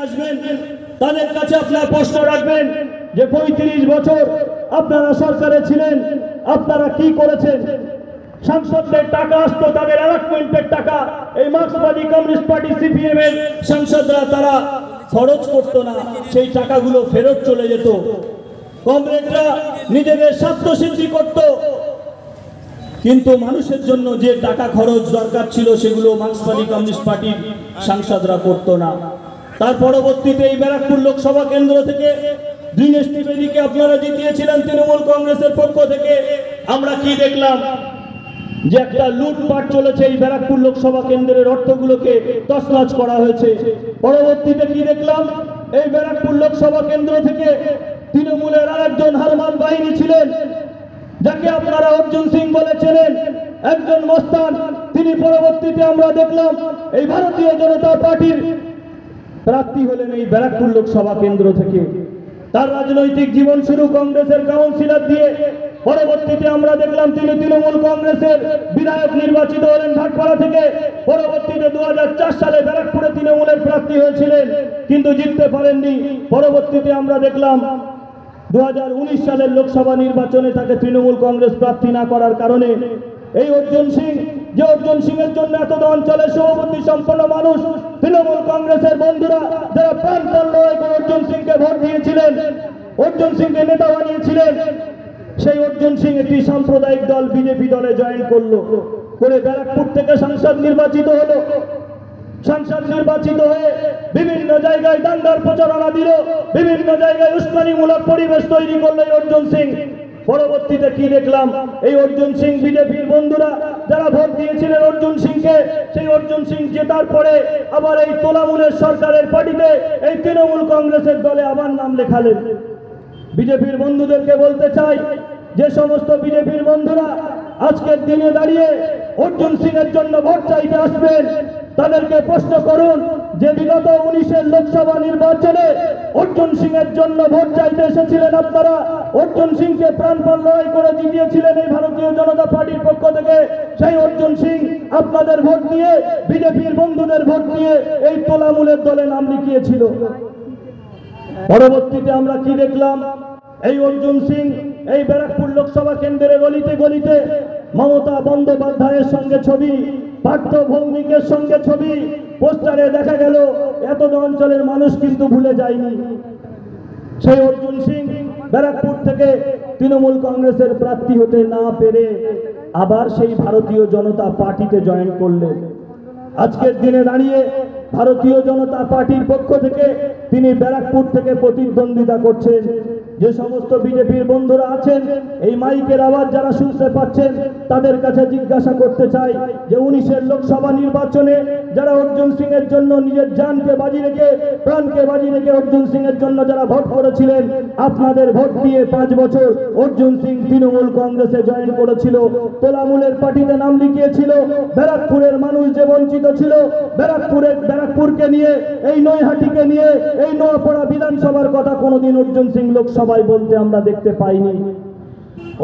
আসবেন তাদের কাছে আপনারা প্রশ্ন রাখবেন যে ৩৫ বছর আপনারা সরকারে ছিলেন, আপনারা কি করেছেন? সাংসদদের টাকা আসতো, তাদের অ্যালটমেন্টের টাকা এই মার্ক্সবাদী কমিউনিস্ট পার্টি সিপিএম এর সাংসদরা তারা খরচ করতো না, সেই টাকাগুলো ফেরত চলে যেত। কমরেডরা নিজেদের স্বার্থ সিদ্ধি করত, কিন্তু মানুষের জন্য যে টাকা খরচ দরকার ছিল সেগুলো মার্ক্সবাদী কমিউনিস্ট পার্টির সাংসদরা করতো না। তার পরবর্তীতে এই ব্যারাকপুর লোকসভা কেন্দ্র থেকে দীনেশ ত্রিবেদীকে আপনারা জিতিয়েছিলেন তৃণমূল কংগ্রেসের পক্ষ থেকে। আমরা কি দেখলাম যে একটা লুটপাট চলেছে, এই ব্যারাকপুর লোকসভা কেন্দ্রের অর্থগুলোকে তছনছ করা হয়েছে। পরবর্তীতে কি দেখলাম, এই ব্যারাকপুর লোকসভা কেন্দ্র থেকে তৃণমূলের আরেকজন হারমাল বাহিনী ছিলেন, যাকে আপনারা অর্জুন সিং বলেছিলেন, একজন মস্তান। তিনি পরবর্তীতে আমরা দেখলাম এই ভারতীয় জনতা পার্টির প্রার্থী হলেন এই ব্যারাকপুর লোকসভা কেন্দ্র থেকে। তার রাজনৈতিক জীবন শুরু কংগ্রেসের কাউন্সিলর দিয়ে। পরবর্তীতে আমরা দেখলাম তিনি তৃণমূল কংগ্রেসের বিধায়ক নির্বাচিত হলেন ভাটপাড়া থেকে। পরবর্তীতে 2004 সালে ব্যারাকপুরে তৃণমূলের প্রার্থী হয়েছিলেন, কিন্তু জিততে পারেননি। পরবর্তীতে আমরা দেখলাম 2019 সালের লোকসভা নির্বাচনে তাকে তৃণমূল কংগ্রেস প্রার্থী না করার কারণে এই অর্জুন সিং, যে অর্জুন সিং এর জন্য এত অঞ্চলের সভাপতি সম্পন্ন মানুষ, তৃণমূল কংগ্রেসের বন্ধুরা যারা প্রাণপণ লড়াই করে অর্জুন সিংকে ভোট দিয়েছিলেন, অর্জুন সিংকে নেতা বানিয়েছিলেন, সেই অর্জুন সিং একটি সাম্প্রদায়িক দল বিজেপি দলে জয়েন করলো, করে ব্যারাকপুর থেকে সাংসদ নির্বাচিত হলো। সাংসদ নির্বাচিত হয়ে বিভিন্ন জায়গায় দাঙ্গার প্রচারণা দিল, বিভিন্ন জায়গায় উস্কানিমূলক পরিবেশ তৈরি করলো এই অর্জুন সিং। পরবর্তীতে কি দেখলাম, এই অর্জুন সিং বিজেপির বন্ধুরা যারা ভোট দিয়েছিলেন অর্জুন সিংকে, সেই অর্জুন সিং জেতার পরে আবার এই তোলামূলের সরকারের পার্টিতে এই তৃণমূল কংগ্রেসের দলে আবার নাম লেখালেন। বিজেপির বন্ধুদেরকে বলতে চাই, যে সমস্ত বিজেপির বন্ধুরা আজকের দিনে দাঁড়িয়ে অর্জুন সিং এর জন্য ভোট চাইতে আসবেন, তাদেরকে প্রশ্ন করুন যে বিগত 19-এর লোকসভা নির্বাচনে অর্জুন সিং এর জন্য ভোট চাইতে এসেছিলেন আপনারা, অর্জুন সিংকে প্রাণপণ লড়াই করে জিতিয়েছিলেন এই ভারতীয় জনতা পার্টির পক্ষ থেকে। সেই অর্জুন সিং আপনাদের ভোট নিয়ে, বিজেপির বন্ধুদের ভোট নিয়ে এই তোলামূলের দলে নাম লিখিয়েছিল। পরবর্তীতে আমরা কি দেখলাম, এই অর্জুন সিং এই ব্যারাকপুর লোকসভা কেন্দ্রের গলিতে গলিতে মমতা বন্দ্যোপাধ্যায়ের সঙ্গে ছবি, পার্থ ভৌমিকের সঙ্গে ছবি পোস্টারে দেখা গেল। এত অঞ্চলের মানুষ কিন্তু ভুলে যায়নি। সেই অর্জুন সিং ব্যারাকপুর থেকে তৃণমূল কংগ্রেসের প্রার্থী হতে না পেরে আবার সেই ভারতীয় জনতা পার্টিতে জয়েন করলেন। আজকের দিনে দাঁড়িয়ে ভারতীয় জনতা পার্টির পক্ষ থেকে তিনি ব্যারাকপুর থেকে প্রতিদ্বন্দ্বিতা করছেন। যে সমস্ত বিজেপির বন্ধুরা আছেন, এই মাইকের আওয়াজ যারা শুনতে পাচ্ছেন, তাদের কাছে জিজ্ঞাসা করতে চাই যে 19-এর লোকসভা নির্বাচনে যারা অর্জুন সিং এর জন্য নিজের জানকে বাজি রেখে, প্রাণকে বাজি রেখে অর্জুন সিং এর জন্য যারা ভোট করেছিলেন, আপনাদের ভোট দিয়ে 5 বছর অর্জুন সিং তৃণমূল কংগ্রেসে জয়েন করেছিল, তোলামূলের পার্টিতে নাম লিখিয়েছিল। ব্যারাকপুরের মানুষ যে বঞ্চিত ছিল, ব্যারাকপুরকে নিয়ে, এই নৈহাটিকে নিয়ে, এই নোয়াপাড়া বিধানসভার কথা কোনোদিন অর্জুন সিং লোকসভায় বলতে আমরা দেখতে পাইনি।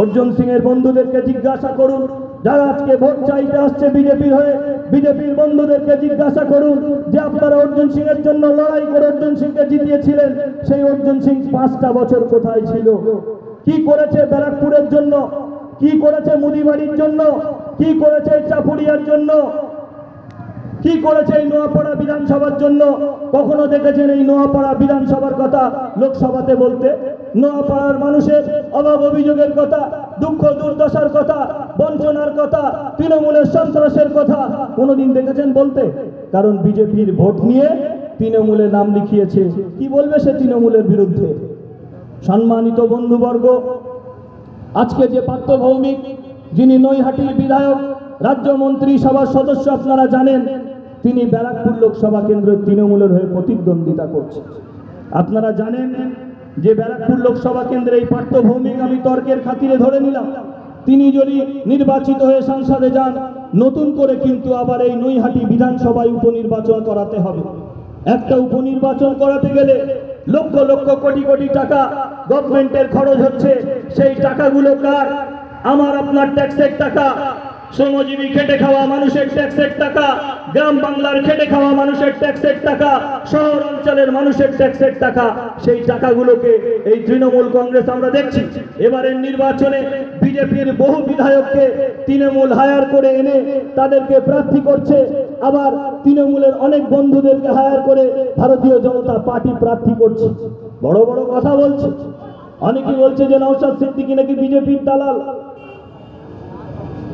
অর্জুন সিং এর বন্ধুদেরকে জিজ্ঞাসা করুন, যারা আজকে ভোট চাইতে আসছে বিজেপির হয়ে, বিজেপির বন্ধুদেরকে জিজ্ঞাসা করুন যে আপনারা অর্জুন সিং এর জন্য লড়াই করে অর্জুন সিংকে জিতিয়েছিলেন, সেই অর্জুন সিং 5টা বছর কোথায় ছিল? কি করেছে ব্যারাকপুরের জন্য? কি করেছে মুদিবাড়ির জন্য? কি করেছে চাপুরিয়ার জন্য? কি করেছে এই নোয়াপাড়া বিধানসভার জন্য? কখনো দেখেছেন এই নোয়াপাড়া বিধানসভার কথা লোকসভাতে বলতে? নোয়াপাড়ার মানুষের অভাব অভিযোগের কথা, দুঃখ দুর্দশার কথা, বঞ্চনার কথা, তৃণমূলের সন্ত্রাসের কথা কোনোদিন দেখেছেন বলতে? কারণ বিজেপির ভোট নিয়ে তৃণমূলে নাম লিখিয়েছে। কি বলবে সে তৃণমূলের বিরুদ্ধে? সম্মানিত বন্ধুবর্গ, আজকে যে পার্থ ভৌমিক, যিনি নৈহাটির বিধায়ক, রাজ্য মন্ত্রী সভার সদস্য, আপনারা জানেন তিনি ব্যারাকপুর লোকসভা কেন্দ্রের তৃণমূলের হয়ে প্রতিদ্বন্দ্বিতা করছে। আপনারা জানেন যে ব্যারাকপুর লোকসভা কেন্দ্রে এই পার্থ ভৌমিক, আমি তর্কের খাতিরে ধরে নিলাম, তিনি যদি নির্বাচিত হয়ে সংসদে যান, নতুন করে কিন্তু আবার এই নৈহাটি বিধানসভায় উপনির্বাচন করাতে হবে। একটা উপনির্বাচন করাতে গেলে লক্ষ লক্ষ কোটি কোটি টাকা গভর্নমেন্টের খরচ হচ্ছে। সেই টাকাগুলো কার? আমার আপনার ট্যাক্সের টাকা। শ্রমজীবী খেটে খাওয়া মানুষের ট্যাক্সের টাকা, গ্রাম বাংলার খেটে খাওয়া মানুষের ট্যাক্সের টাকা, শহর অঞ্চলের মানুষের ট্যাক্সের টাকা, সেই টাকাগুলোকে এই তৃণমূল কংগ্রেস আমরা দেখছি এবারের নির্বাচনে বিজেপির বহু বিধায়ককে তৃণমূল হায়ার করে এনে তাদেরকে প্রার্থী করছে, আবার তৃণমূলের অনেক বন্ধুদেরকে হায়ার করে ভারতীয় জনতা পার্টি প্রার্থী করছে। বড় বড় কথা বলছে। অনেকে বলছে যে নওশাদ সিদ্দিকী নাকি বিজেপির দালাল,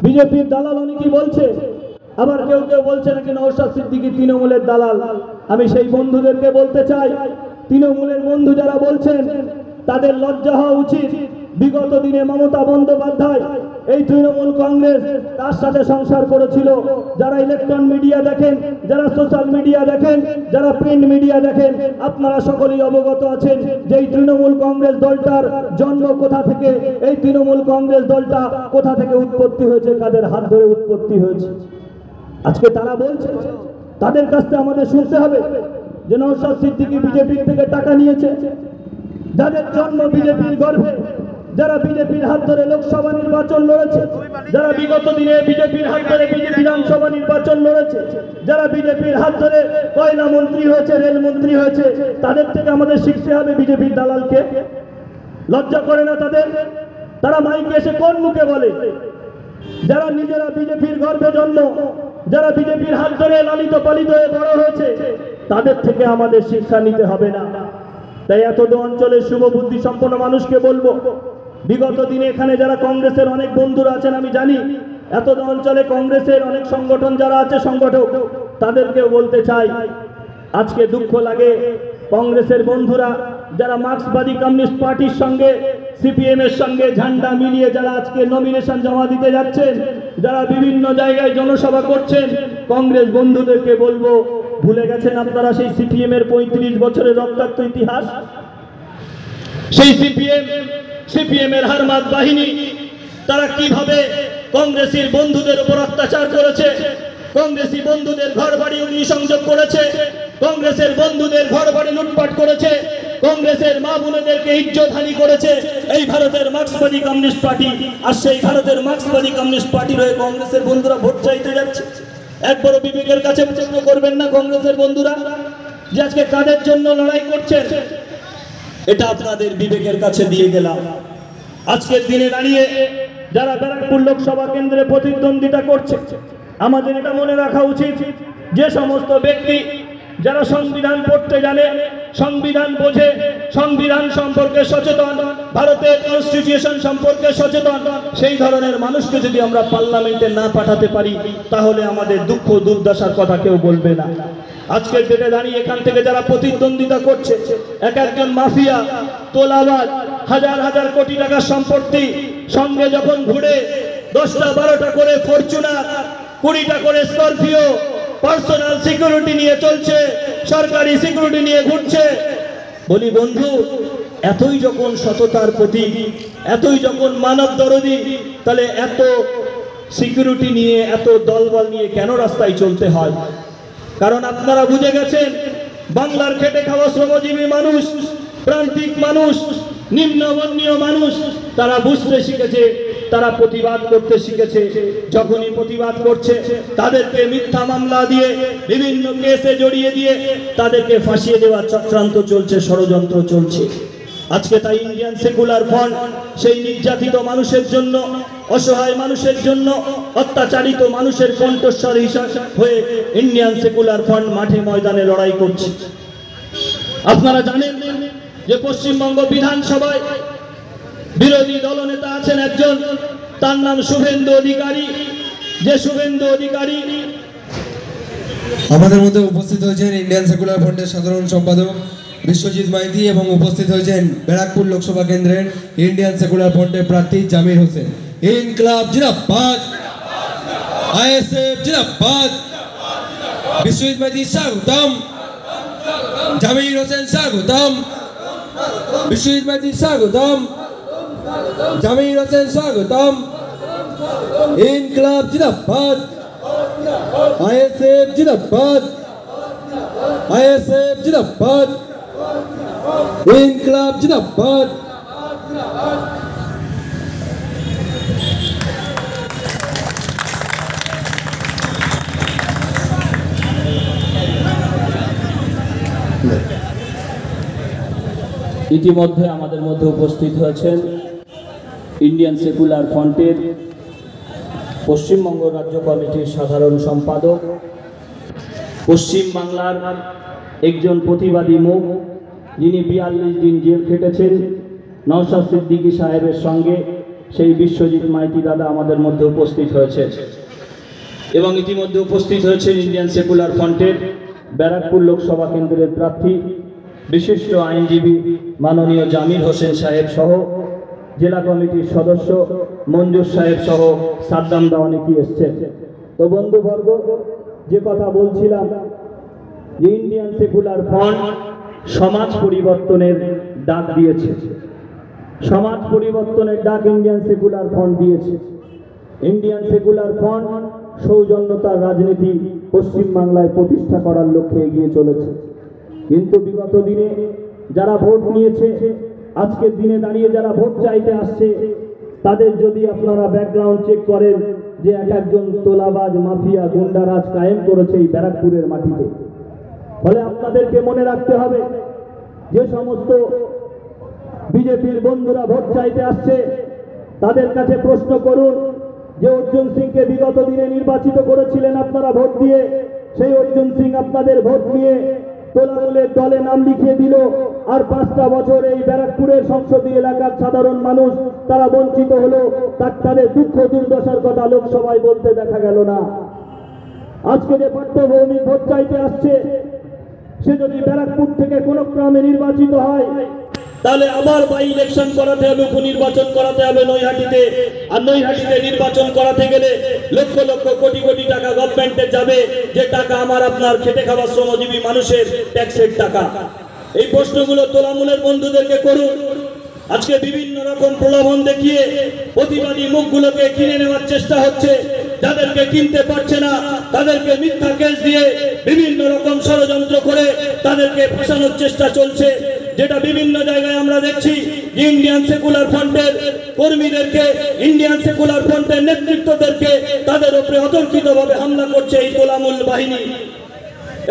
বিজেপির দালাল অনেকেই বলছে, আবার কেউ কেউ বলছে নাকি নওশাদ সিদ্দিকী তৃণমূলের দালাল। আমি সেই বন্ধুদেরকে বলতে চাই, তৃণমূলের বন্ধু যারা বলছেন তাদের লজ্জা হওয়া উচিত। বিগত দিনে মমতা বন্দ্যোপাধ্যায় এই তৃণমূল কংগ্রেস তার সাথে সংসার করেছিল। যারা ইলেকট্রন মিডিয়া দেখেন, যারা সোশ্যাল মিডিয়া দেখেন, যারা প্রিন্ট মিডিয়া দেখেন, আপনারা সকলেই অবগত আছেন যে এই তৃণমূল কংগ্রেস দলটার জন্ম কোথা থেকে, এই তৃণমূল কংগ্রেস দলটা কোথা থেকে উৎপত্তি হয়েছে, কাদের হাত ধরে উৎপত্তি হয়েছে। আজকে তারা বলছে, তাদের কাছ থেকে আমাদের শুনতে হবে যে নওশাদ সিদ্দিকী বিজেপির থেকে টাকা নিয়েছে, যাদের জন্ম বিজেপির গর্ভে, যারা বিজেপির হাত ধরে লোকসভা নির্বাচন লড়েছে, যারা বিগত দিনে বিজেপির হাত ধরে বিধানসভা নির্বাচন লড়েছে, যারা বিজেপির হাত ধরে কয়লা মন্ত্রী হয়েছে, রেল মন্ত্রী হয়েছে, তাদের থেকে আমাদের শিখতে হবে বিজেপির দালালকে। লজ্জা করে না তাদের? তারা মাইকে এসে কোন মুখে বলে? যারা নিজেরা বিজেপির গর্ভে জন্ম, যারা বিজেপির হাত ধরে লালিত পালিত হয়ে বড় হয়েছে, তাদের থেকে আমাদের শিক্ষা নিতে হবে না? তাই এতদ অঞ্চলের শুভবুদ্ধি সম্পন্ন মানুষকে বলবো, বিগত দিনে এখানে যারা কংগ্রেসের অনেক বন্ধুরা আছেন আমি জানি, এতদ অঞ্চলে কংগ্রেসের অনেক সংগঠন যারা আছে, সংগঠক, তাদেরকেও বলতে চাই, আজকে দুঃখ লাগে কংগ্রেসের বন্ধুরা যারা মার্ক্সবাদী কমিউনিস্ট পার্টির সঙ্গে, সিপিএম এর সঙ্গে ঝান্ডা মিলিয়ে যারা আজকে নমিনেশন জমা দিতে যাচ্ছেন, যারা বিভিন্ন জায়গায় জনসভা করছেন, কংগ্রেস বন্ধুদেরকে বলবো, ভুলে গেছেন আপনারা সেই সিপিএম এর 35 বছরের রক্তাক্ত ইতিহাস? সেই সিপিএম এর হারমাত বাহিনী তারা কিভাবে কংগ্রেসীর বন্ধুদের উপর অত্যাচার করেছে, কংগ্রেসী বন্ধুদের ঘর বাড়ি অগ্নিসংযোগ করেছে, কংগ্রেসের বন্ধুদের ঘর বাড়ি লুটপাট করেছে, কংগ্রেসের মা বোনেদেরকে ইজ্জতহানি করেছে এই ভারতের মার্ক্সবাদী কমিউনিস্ট পার্টি। আর সেই ভারতের মার্ক্সবাদী কমিউনিস্ট পার্টির হয়ে কংগ্রেসের বন্ধুরা ভোট চাইতে যাচ্ছে। একবারও বিবেকের কাছে প্রশ্ন করবেন না কংগ্রেসের বন্ধুরা যে আজকে কাদের জন্য লড়াই করছেন? এটা আপনাদের বিবেকের কাছে দিয়ে গেলাম। আজকের দিনে দাঁড়িয়ে যারা ব্যারাকপুর লোকসভা কেন্দ্রে প্রতিদ্বন্দ্বিতা করছে, আমাদের এটা মনে রাখা উচিত, যে সমস্ত ব্যক্তি যারা সংবিধান পড়তে জানে, সংবিধান বোঝে, সংবিধান সম্পর্কে সচেতন, ভারতের কনস্টিটিউশন সম্পর্কে সচেতন, সেই ধরনের মানুষকে যদি আমরা পার্লামেন্টে না পাঠাতে পারি, তাহলে আমাদের দুঃখ দুর্দশার কথা কেউ বলবে না। আজকের ডেটে দাঁড়িয়ে এখান থেকে যারা প্রতিদ্বন্দ্বিতা করছে, এক একজন মাফিয়া, তোলাবাজ, হাজার হাজার কোটি টাকার সম্পত্তি সঙ্গে যখন ঘুরে 10টা 12টা করে ফরচুনার, 20টা করে স্করপিও, পার্সোনাল সিকিউরিটি নিয়ে চলছে, সরকারি সিকিউরিটি নিয়ে ঘুরছে, বলি বন্ধু, এতই যখন সততার প্রতীক, এতই যখন মানব দরদি, তাহলে এত সিকিউরিটি নিয়ে, এত দলবল নিয়ে কেন রাস্তায় চলতে হয়? কারণ আপনারা বুঝে গেছেন, বাংলার খেটে খাওয়া শ্রমজীবী মানুষ, প্রান্তিক মানুষ, নিম্নবর্ণীয় মানুষ, তারা বুঝতে শিখেছে, তারা প্রতিবাদ করতে শিখেছে। যখনই প্রতিবাদ করছে, তাদেরকে মিথ্যা মামলা দিয়ে, বিভিন্ন কেসে জড়িয়ে দিয়ে তাদেরকে ফাঁসিয়ে দেওয়ার চক্রান্ত চলছে, ষড়যন্ত্র চলছে। আজকে তাই ইন্ডিয়ান সেকুলার ফ্রন্ট সেই নির্যাতিত মানুষের জন্য, অসহায় মানুষের জন্য, অত্যাচারিত মানুষের কণ্ঠস্বর হিসাবে হয়ে ইন্ডিয়ান সেকুলার ফ্রন্ট মাঠে ময়দানে লড়াই করছে। আপনারা জানেন যে পশ্চিমবঙ্গ বিধানসভায় বিরোধী দলনেতা আছেন একজন, তার নাম শুভেন্দু অধিকারী। যে শুভেন্দু অধিকারী আমাদের মধ্যে উপস্থিত হয়েছেন ইন্ডিয়ান সেকুলার ফ্রন্টের সাধারণ সম্পাদক বিশ্বজিৎ মাইতি, এবং উপস্থিত হয়েছেন ব্যারাকপুর লোকসভা কেন্দ্রের ইন্ডিয়ান সেকুলার ফ্রন্টের প্রার্থী জামির হোসেন। ইনকলাব জিন্দাবাদ, আইএসএফ জিন্দাবাদ। বিশ্বজিৎ মাইতি স্বাগতম, জামির হোসেন স্বাগতম, বিশ্বজিৎ মাইতি স্বাগতম, জামির হোসেন স্বাগতম। ইনকলাব জিন্দাবাদ, আইএসএফ জিন্দাবাদ, আইএসএফ জিন্দাবাদ, ইনকলাব জিন্দাবাদ। ইতিমধ্যে আমাদের মধ্যে উপস্থিত হয়েছেন ইন্ডিয়ান সেকুলার ফ্রন্টের পশ্চিমবঙ্গ রাজ্য কমিটির সাধারণ সম্পাদক, পশ্চিম বাংলার একজন প্রতিবাদী মুখ, যিনি 42 দিন জেল খেটেছেন, নওশাদ সিদ্দিকী সাহেবের সঙ্গে সেই বিশ্বজিৎ মাইতি দাদা আমাদের মধ্যে উপস্থিত হয়েছে। এবং ইতিমধ্যে উপস্থিত হয়েছেন ইন্ডিয়ান সেকুলার ফ্রন্টের ব্যারাকপুর লোকসভা কেন্দ্রের প্রার্থী বিশিষ্ট আইনজীবী মাননীয় জামির হোসেন সাহেব সহ জেলা কমিটির সদস্য মঞ্জুর সাহেব সহ সাদ্দাম দা অনেকেই এসছেন। তো বন্ধুবর্গ, যে কথা বলছিলাম যে ইন্ডিয়ান সেকুলার ফ্রন্ট সমাজ পরিবর্তনের ডাক দিয়েছে, সমাজ পরিবর্তনের ডাক ইন্ডিয়ান সেকুলার ফ্রন্ট দিয়েছে। ইন্ডিয়ান সেকুলার ফ্রন্ট সৌজন্যতার রাজনীতি পশ্চিমবাংলায় প্রতিষ্ঠা করার লক্ষ্যে এগিয়ে চলেছে। কিন্তু বিগত দিনে যারা ভোট নিয়েছে, আজকের দিনে দাঁড়িয়ে যারা ভোট চাইতে আসছে, তাদের যদি আপনারা ব্যাকগ্রাউন্ড চেক করেন যে একজন তোলাবাজ মাফিয়া গুন্ডারাজ কায়েম করেছে এই ব্যারাকপুরের মাটিতে। ফলে আপনাদেরকে মনে রাখতে হবে, যে সমস্ত বিজেপির বন্ধুরা ভোট চাইতে আসছে তাদের কাছে প্রশ্ন করুন যে অর্জুন সিংকে বিগত দিনে নির্বাচিত করেছিলেন আপনারা ভোট দিয়ে, সেই অর্জুন সিং আপনাদের ভোট নিয়ে তোলামূলের দলে নাম লিখিয়ে দিল, আর 5টা বছর এই ব্যারাকপুরের সংসদীয় এলাকার সাধারণ মানুষ তারা বঞ্চিত হলো, তাদের দুঃখ দুর্দশার কথা লোকসভায় বলতে দেখা গেল না। আজকে যে পাঠ্যভৌমিক ভোট চাইতে আসছে, সে যদি ব্যারাকপুর থেকে কোনো ক্রমে নির্বাচিত হয়, তাহলে আবার বাই ইলেকশন করাতে হবে, উপনির্বাচন করাতে হবে নৈহাটিতে। আর নৈহাটিতে নির্বাচন করাতে গেলে লক্ষ লক্ষ কোটি কোটি টাকা গভর্নমেন্টে যাবে, যে টাকা আমার আপনার খেটে খাওয়া শ্রমজীবী মানুষের ট্যাক্সের টাকা। এই প্রশ্নগুলো তোলামূলের বন্ধুদেরকে করুন। আজকে বিভিন্ন রকম প্রলোভন দেখিয়ে প্রতিবাদী মুখগুলোকে কিনে নেওয়ার চেষ্টা হচ্ছে, যাদেরকে কিনতে পারছে না তাদেরকে মিথ্যা কেস দিয়ে বিভিন্ন রকম ষড়যন্ত্র করে তাদেরকে ফাঁসানোর চেষ্টা চলছে, যেটা বিভিন্ন জায়গায় আমরা দেখছি। ইন্ডিয়ান সেকুলার ফ্রন্টের কর্মীদেরকে, ইন্ডিয়ান সেকুলার ফ্রন্টের নেতৃত্বদেরকে তাদের উপরে অতর্কিতভাবে হামলা করছে এই তোলামূল বাহিনী,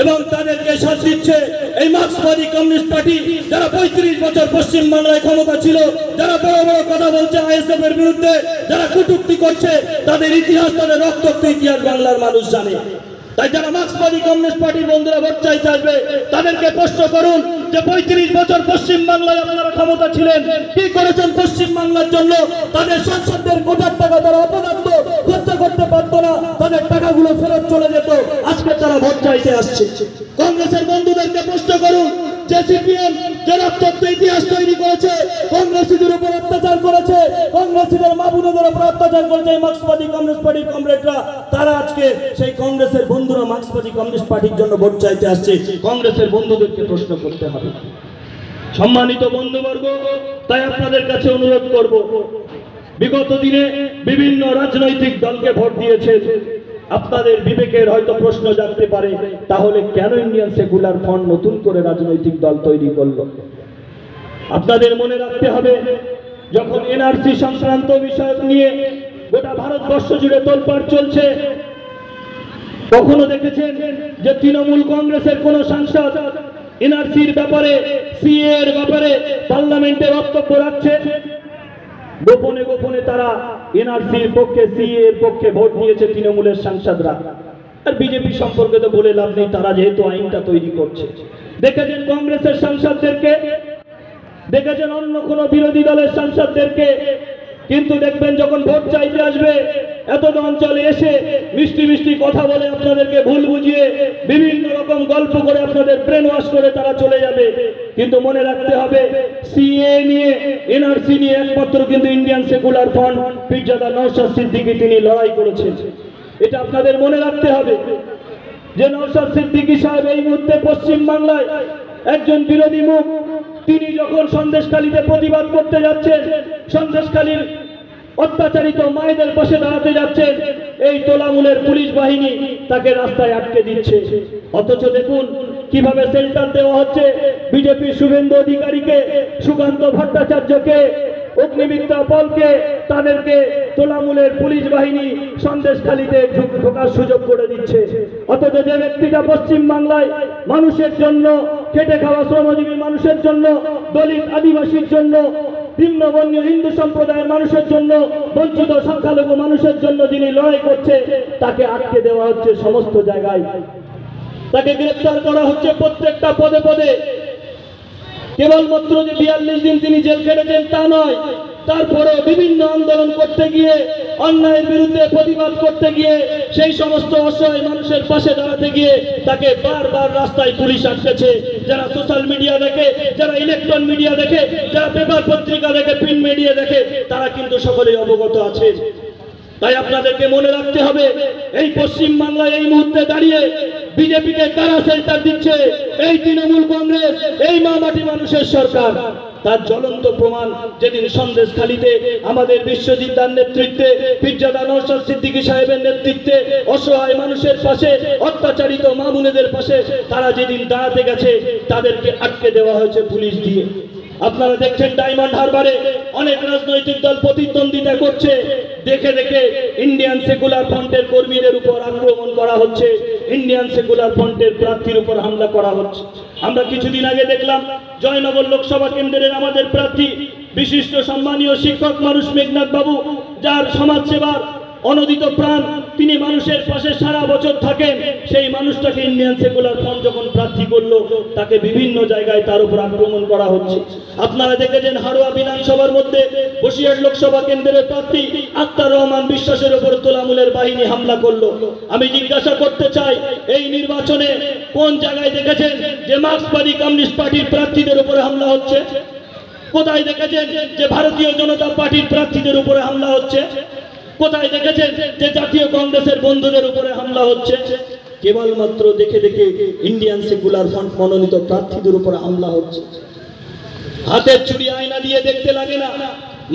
এবং তাদেরকে সাথ দিচ্ছে এই মার্ক্সবাদী কমিউনিস্ট পার্টি, যারা 35 বছর পশ্চিম বাংলায় ক্ষমতা ছিল, যারা বড় বড় কথা বলছে আইএসএফ এর বিরুদ্ধে, যারা কটূক্তি করছে, তাদের ইতিহাস, তাদের রক্তাক্ত ইতিহাস বাংলার মানুষ জানে। তাই যারা মার্ক্সবাদী কমিউনিস্ট পার্টির বন্ধুরা ভোট চাইতে আসবে, তাদেরকে প্রশ্ন করুন যে 35 বছর পশ্চিম বাংলায় আপনারা ক্ষমতা ছিলেন, কি করেছেন পশ্চিম বাংলার জন্য? তাদের সংসদের কোটার টাকা তারা অপদার্থ খরচা করতে পারতো না, তাদের টাকাগুলো ফেরত চলে যেত। আজকে তারা ভোট চাইতে আসছে। কংগ্রেসের বন্ধুদেরকে প্রশ্ন করুন যে সিপিএম যে রক্তাক্ত ইতিহাস তৈরি করেছে, কংগ্রেসীদের উপর অত্যাচার করেছে, কংগ্রেসীদের মা বোনদের উপর অত্যাচার করেছে এই মার্ক্সবাদী কমিউনিস্ট পার্টির কমরেডরা, তারা আজকে সেই কংগ্রেসের বন্ধুরা মার্ক্সবাদী কমিউনিস্ট পার্টির জন্য ভোট চাইতে আসছে। কংগ্রেসের বন্ধুদেরকে প্রশ্ন করতে হবে। সম্মানিত বন্ধুবর্গ, তাই আপনাদের কাছে অনুরোধ করব, বিগত দিনে বিভিন্ন রাজনৈতিক দলকে ভোট দিয়েছে, আপনাদের বিবেকের হয়তো প্রশ্ন জাগতে পারে, তাহলে কেন ইন্ডিয়ান সেকুলার ফ্রন্ট নতুন করে রাজনৈতিক দল তৈরি করলো? আপনাদের মনে রাখতে হবে, যখন এনআরসি সংক্রান্ত বিষয় নিয়ে গোটা ভারতবর্ষ জুড়ে তোলপাড় চলছে, কখনো দেখেছেন যে তৃণমূল কংগ্রেসের কোন সাংসদ এনআরসির ব্যাপারে, সিএ এর ব্যাপারে পার্লামেন্টে বক্তব্য রাখছে? গোপনে গোপনে তারা এনআরসির পক্ষে, সিএ এর পক্ষে ভোট দিয়েছে তৃণমূলের সাংসদরা। আর বিজেপি সম্পর্কে তো বলে লাভ নেই, তারা যেহেতু আইনটা তৈরি করছে। দেখেছেন কংগ্রেসের সাংসদদেরকে, দেখেছেন অন্য কোন বিরোধী দলের সাংসদদেরকে, কিন্তু দেখবেন যখন ভোট চাইতে আসবে, এত অঞ্চলে এসে মিষ্টি মিষ্টি কথা বলে আপনাদেরকে ভুল বুঝিয়ে বিভিন্ন রকম গল্প করে আপনাদের ব্রেন ওয়াশ করে তারা চলে যাবে। কিন্তু মনে রাখতে হবে, সিএ নিয়ে, এনআরসি নিয়ে একমাত্র কিন্তু Indian secular front Pirzada Naushad Siddiqui তিনি লড়াই করেছেন। এটা আপনাদের মনে রাখতে হবে যে নওশাদ সিদ্দিকী সাহেব এই মুহূর্তে পশ্চিম বাংলায় একজন বিরোধী মুখ। তিনি যখন সন্দেশখালীতে প্রতিবাদ করতে যাচ্ছেন, সন্দেশখালীর অত্যাচারিত মায়েদের পাশে দাঁড়াতে যাচ্ছেন, এই তোলামূলের পুলিশ বাহিনী তাকে রাস্তায় আটকে দিচ্ছে। অথচ দেখুন কিভাবে সেল্টার দেওয়া হচ্ছে বিজেপি শুভেন্দু অধিকারীকে, সুকান্ত ভট্টাচার্যকে, অগ্নিমিত্রা পলকে তাদেরকে তৃণমূলের পুলিশ বাহিনী সন্দেশখালীতে ঢোকার সুযোগ করে দিচ্ছে। অথচ যে ব্যক্তিটা পশ্চিম বাংলায় মানুষের জন্য, খেটে খাওয়া শ্রমজীবী মানুষের জন্য, দলিত আদিবাসীর জন্য, নিম্নবর্ণ হিন্দু সম্প্রদায়ের মানুষের জন্য, বঞ্চিত সংখ্যালঘু মানুষের জন্য যিনি লড়াই করছে, তাকে আটকে দেওয়া হচ্ছে সমস্ত জায়গায়, তাকে গ্রেফতার করা হচ্ছে প্রত্যেকটা পদে পদে। কেবলমাত্র যে 42 দিন তিনি জেল খেটেছেন তা নয়, তারপরে বিভিন্ন আন্দোলন করতে গিয়ে, অন্যায়ের বিরুদ্ধে প্রতিবাদ করতে গিয়ে, সেই সমস্ত অসহায় মানুষের পাশে দাঁড়াতে গিয়ে তাকে বারবার রাস্তায় পুলিশ আটকেছে। যারা সোশ্যাল মিডিয়া দেখে, যারা ইলেকট্রন মিডিয়া দেখে, যারা পেপার পত্রিকা দেখে, প্রিন্ট মিডিয়া দেখে, তারা কিন্তু সকলেই অবগত আছেন। তাই আপনাদেরকে মনে রাখতে হবে, এই পশ্চিম বাংলায় এই মুহূর্তে দাঁড়িয়ে বিজেপিকে কারা সেন্টার দিচ্ছে? এই তৃণমূল কংগ্রেস, এই মা মাটি মানুষের সরকার। তার জ্বলন্ত প্রমাণ যেদিন সন্দেশখালীতে আমাদের বিশ্বজিৎ দার নেতৃত্বে, পীরজাদা নওশাদ সিদ্দিকী সাহেবের নেতৃত্বে অসহায় মানুষের পাশে, অত্যাচারিত মা বোনেদের পাশে তারা যেদিন দাঁড়াতে গেছে, তাদেরকে আটকে দেওয়া হয়েছে পুলিশ দিয়ে। আপনারা দেখছেন ডায়মন্ড হারবারে অনেক রাজনৈতিক দল প্রতিদ্বন্দ্বিতা করছে, দেখে দেখে ইন্ডিয়ান সেকুলার ফ্রন্টের কর্মীদের উপর আক্রমণ করা হচ্ছে, ইন্ডিয়ান সেকুলার ফ্রন্টের প্রার্থীর উপর হামলা করা হচ্ছে। আমরা কিছুদিন আগে দেখলাম জয়নগর লোকসভা কেন্দ্রের আমাদের প্রার্থী, বিশিষ্ট সম্মানীয় শিক্ষক মানুষ মেঘনাথ বাবু, যার সমাজসেবার অনদিত প্রাণ, তিনি মানুষের পাশে সারা বছর থাকেন, সেই মানুষটাকে ইন্ডিয়ান সেকুলার ফ্রন্ট যখন প্রার্থী করলো, তাকে বিভিন্ন জায়গায় তার উপর আক্রমণ করা হচ্ছে। আপনারা দেখেছেন হাড়োয়া বিধানসভার মধ্যে বসিরহাট লোকসভা কেন্দ্রের প্রার্থী আক্তার রহমান বিশ্বাসের উপর তৃণমূলের বাহিনী হামলা করলো। আমি জিজ্ঞাসা করতে চাই, এই নির্বাচনে কোন জায়গায় দেখেছেন যে মার্ক্সবাদী কমিউনিস্ট পার্টির প্রার্থীদের উপরে হামলা হচ্ছে? কোথায় দেখেছেন যে ভারতীয় জনতা পার্টির প্রার্থীদের উপরে হামলা হচ্ছে? কোথায় দেখেছেন যে জাতীয় কংগ্রেসের বন্ধুদের উপরে হামলা হচ্ছে? কেবলমাত্র দেখে দেখে ইন্ডিয়ান সেকুলার ফ্রন্ট মনোনীত প্রার্থীদের উপরে হামলা হচ্ছে। হাতের চুড়ি আয়না দিয়ে দেখতে লাগে না,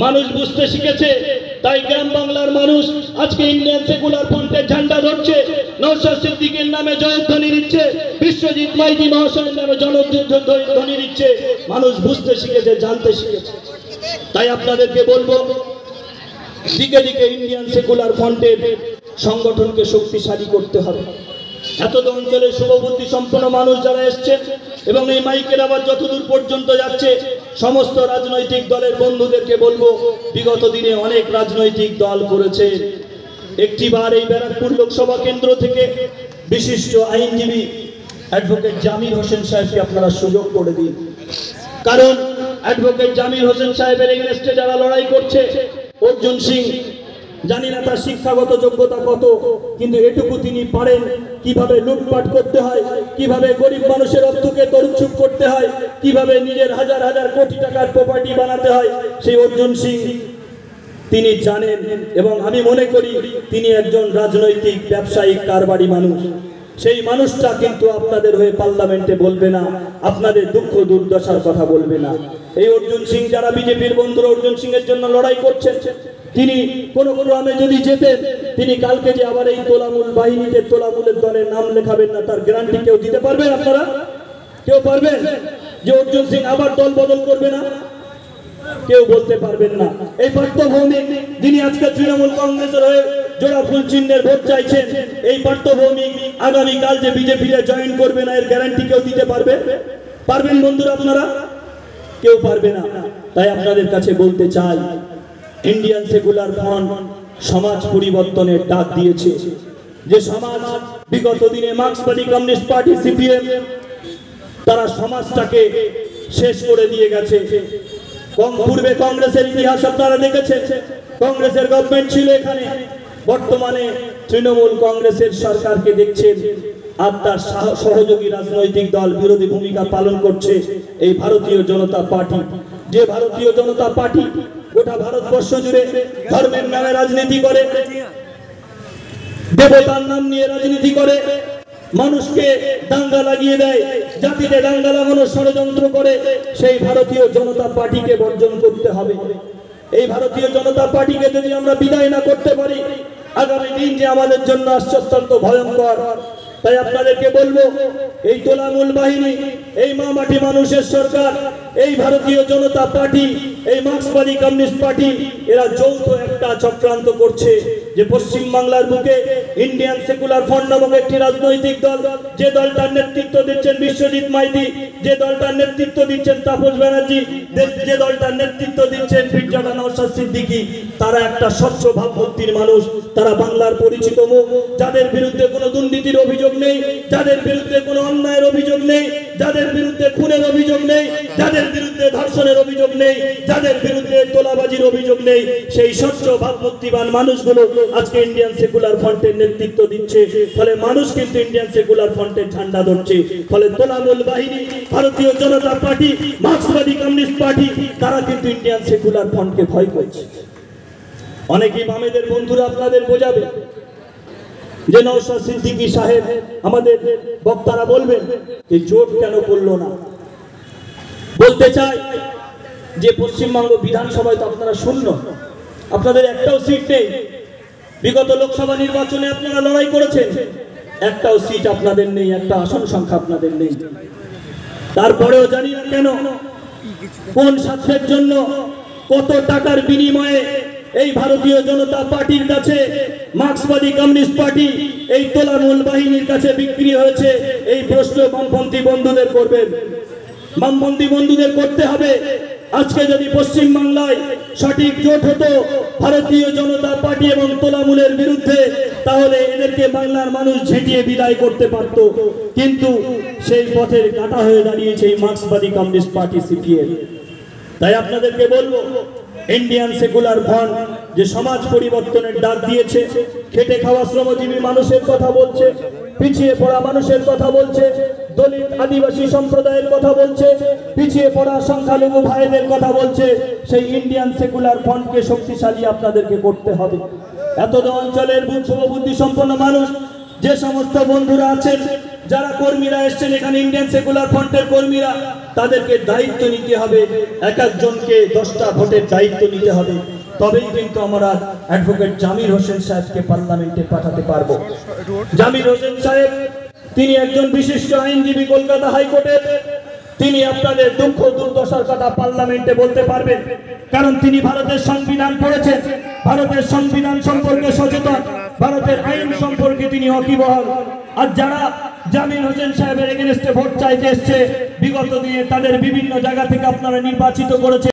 মানুষ বুঝতে শিখেছে। তাই গ্রাম বাংলার মানুষ আজকে ইন্ডিয়ান সেকুলার ফ্রন্টের ঝান্ডা ধরছে, নওশাদ সিদ্দিকীর নামে জয়ধ্বনি দিচ্ছে, বিশ্বজিৎ মাইতি মহাশয়ের নামে জনধ্বনি দিচ্ছে। মানুষ বুঝতে শিখেছে, জানতে শিখেছে। তাই আপনাদেরকে বলবো, দিকে দিকে ইন্ডিয়ান সেকুলার ফ্রন্টের সংগঠনকে শক্তিশালী করতে হবে। এত অঞ্চলের শুভবুদ্ধি সম্পন্ন মানুষ যারা এসছে, এবং এই মাইকের আবার যতদূর পর্যন্ত যাচ্ছে, সমস্ত রাজনৈতিক দলের বন্ধুদেরকে বলবো, বিগত দিনে অনেক রাজনৈতিক দল করেছে, একটিবার এই ব্যারাকপুর লোকসভা কেন্দ্র থেকে বিশিষ্ট আইনজীবী অ্যাডভোকেট জামির হোসেন সাহেবকে আপনারা সুযোগ করে দিন। কারণ অ্যাডভোকেট জামির হোসেন সাহেবের এগেনস্টে যারা লড়াই করছে, অর্জুন সিং, জানি না তার শিক্ষাগত যোগ্যতা কত, কিন্তু এটুকু তিনি পারেন কিভাবে লুটপাট করতে হয়, কিভাবে গরিব মানুষের অর্থকে তরুচ্ছুপ করতে হয়, কিভাবে নিজের হাজার হাজার কোটি টাকার প্রপার্টি বানাতে হয়, সেই অর্জুন সিং তিনি জানেন। এবং আমি মনে করি তিনি একজন রাজনৈতিক ব্যবসায়িক কারবারি মানুষ। সেই মানুষটা কিন্তু আপনাদের হয়ে পার্লামেন্টে বলবে না, আপনাদের দুঃখ দুর্দশার কথা বলবে না। এই অর্জুন সিং, যারা বিজেপির বন্ধুরা অর্জুন সিং এর জন্য লড়াই করছেন, তিনি কোনো গ্রামে যদি যেতেন, তিনি কালকে যে আবার এই তোলামূল বাহিনীতে তোলামূলের দলের নাম লেখাবেন না, তার গ্যারান্টি কেউ দিতে পারবেন? আপনারা কেউ পারবেন যে অর্জুন সিং আবার দল বদল করবে না? কেউ বলতে পারবেন না। এই পার্থ ভৌমিক, যিনি আজকে তৃণমূল কংগ্রেসের হয়ে জোড়া ফুল চিহ্নের ভোট চাইছেন, এই পার্থ ভৌমিক আগামীকাল যে বিজেপিতে জয়েন করবে না, এর গ্যারান্টি কেউ দিতে পারবে? পারবেন বন্ধুরা আপনারা? কেউ পারবে না। তাই আপনাদের কাছে বলতে চাই, ইন্ডিয়ান সেকুলার ফ্রন্ট সমাজ পরিবর্তনের ডাক দিয়েছে। যে সমাজ বিগত দিনে মার্ক্সবাদী কমিউনিস্ট পার্টি সিপিএম, তারা সমাজটাকে শেষ করে দিয়ে গেছে। পূর্বে কংগ্রেসের ইতিহাস আপনারা দেখেছেন, কংগ্রেসের গভর্নমেন্ট ছিল এখানে। বর্তমানে তৃণমূল কংগ্রেসের সরকারকে দেখছেন, আর তার সহযোগী রাজনৈতিক দল বিরোধী ভূমিকা পালন করছে এই ভারতীয় জনতা পার্টি। যে ভারতীয় জনতা পার্টি গোটা ভারতবর্ষ জুড়ে ধর্মের নামে রাজনীতি করে, দেবতার নাম নিয়ে রাজনীতি করে, মানুষকে দাঙ্গা লাগিয়ে দেয়, জাতিতে দাঙ্গা লাগানোর ষড়যন্ত্র করে, সেই ভারতীয় জনতা পার্টিকে বর্জন করতে হবে। এই ভারতীয় জনতা পার্টিকে যদি আমরা বিদায় না করতে পারি, আগামী দিন যে আমাদের জন্য আসছে অত্যন্ত ভয়ঙ্কর। তাই আপনাদেরকে বলবো, এই তোলামূল বাহিনী, এই মা মাটি মানুষের সরকার, এই ভারতীয় জনতা পার্টি, এই মার্ক্সবাদী কমিউনিস্ট পার্টি, এরা যৌথ একটা চক্রান্ত করছে যে পশ্চিম বাংলার বুকে ইন্ডিয়ান সেকুলার ফ্রন্ট নামক একটি রাজনৈতিক দল, যে দলটার নেতৃত্ব দিচ্ছেন বিশ্বজিৎ মাইতি, যে দলটার নেতৃত্ব দিচ্ছেন তাপস ব্যানার্জি, যে দলটার নেতৃত্ব দিচ্ছেন পীরজাদা নওশাদ সিদ্দিকী, তারা একটা স্বচ্ছ ভাবমূর্তির মানুষ। তারা বাংলার পরিচিত মুখ, যাদের বিরুদ্ধে কোনো দুর্নীতির অভিযোগ নেই, যাদের বিরুদ্ধে কোনো অন্যায়ের অভিযোগ নেই, যাদের বিরুদ্ধে খুনের অভিযোগ নেই, যাদের বিরুদ্ধে ধর্ষণের অভিযোগ নেই, যাদের বিরুদ্ধে তোলাবাজির অভিযোগ নেই, সেই স্বচ্ছ ভাবমূর্তিবান মানুষগুলো আজকে ইন্ডিয়ান সেকুলার ফ্রন্টের নেতৃত্ব দিচ্ছে। ফলে মানুষ কিন্তু ইন্ডিয়ান সেকুলার ফ্রন্টের ঝান্ডা ধরছে। ফলে তোলামূল বাহিনী, ভারতীয় জনতা পার্টি, মার্ক্সবাদী কমিউনিস্ট পার্টি, তারা কিন্তু ইন্ডিয়ান সেকুলার ফ্রন্টকে ভয় করছে। অনেকেই বামেদের বন্ধুরা আপনাদের বোঝাবে যে নওশাদ সিদ্দিকী সাহেব, আমাদের বক্তারা বলবেন যে জোট কেন করলো না। বলতে চাই যে পশ্চিমবঙ্গ বিধানসভায় তো আপনারা শূন্য, আপনাদের একটাও সিট নেই। বিগত লোকসভা নির্বাচনে আপনারা লড়াই করেছেন, একটাও সিট আপনাদের নেই, একটা আসন সংখ্যা আপনাদের নেই। তারপরেও জানি না কেন, কোন স্বার্থের জন্য, কত টাকার বিনিময়ে এই ভারতীয় জনতা পার্টির কাছে, মার্ক্সবাদী কমিউনিস্ট পার্টি এই তোলামূল বাহিনীর কাছে বিক্রি হয়েছে। এই প্রশ্ন বামপন্থী বন্ধুদের করবেন, বামপন্থী বন্ধুদের করতে হবে। আজকে যদি পশ্চিম বাংলায় সঠিক জোট হতো ভারতীয় জনতা পার্টি এবং তোলামূলের বিরুদ্ধে, তাহলে এদেরকে বাংলার মানুষ ঝেঁটিয়ে বিদায় করতে পারত। কিন্তু সেই পথের কাটা হয়ে দাঁড়িয়েছে এই মার্ক্সবাদী কমিউনিস্ট পার্টি সিপিএম। তাই আপনাদেরকে বলবো, ইন্ডিয়ান সেকুলার ফ্রন্ট যে সমাজ পরিবর্তনের ডাক দিয়েছে, খেটে খাওয়া শ্রমজীবী মানুষের কথা বলছে, পিছিয়ে পড়া মানুষের কথা বলছে, দলিত আদিবাসী সম্প্রদায়ের কথা বলছে, পিছিয়ে পড়া সংখ্যালঘু ভাইদের কথা বলছে, সেই ইন্ডিয়ান সেকুলার ফ্রন্টকে শক্তিশালী আপনাদেরকে করতে হবে। এত অঞ্চলের শুভবুদ্ধি সম্পন্ন মানুষ, যে সমস্ত বন্ধুরা আছেন, যারা কর্মীরা এসছেন এখানে, ইন্ডিয়ান সেকুলার ফ্রন্টের কর্মীরা, তাদেরকে দায়িত্ব নিতে হবে। এক একজনকে 10টা ভোটের দায়িত্ব নিতে হবে, তবেই কিন্তু আমরা অ্যাডভোকেট জামির হোসেন সাহেবকে পার্লামেন্টে পাঠাতে পারবো। জামির হোসেন সাহেব, তিনি একজন বিশিষ্ট আইনজীবী কলকাতা হাইকোর্টের। তিনি আপনাদের দুঃখ দুর্দশার কথা পার্লামেন্টে বলতে পারবেন, কারণ তিনি ভারতের সংবিধান পড়েছেন, ভারতের সংবিধান সম্পর্কে সচেতন, ভারতের আইন সম্পর্কে তিনি ওয়াকিবহাল। আর যারা জামির হোসেন সাহেবের এগেনস্টে ভোট চাইতে এসছে, বিগত দিনে তাদের বিভিন্ন জায়গা থেকে আপনারা নির্বাচিত করেছে।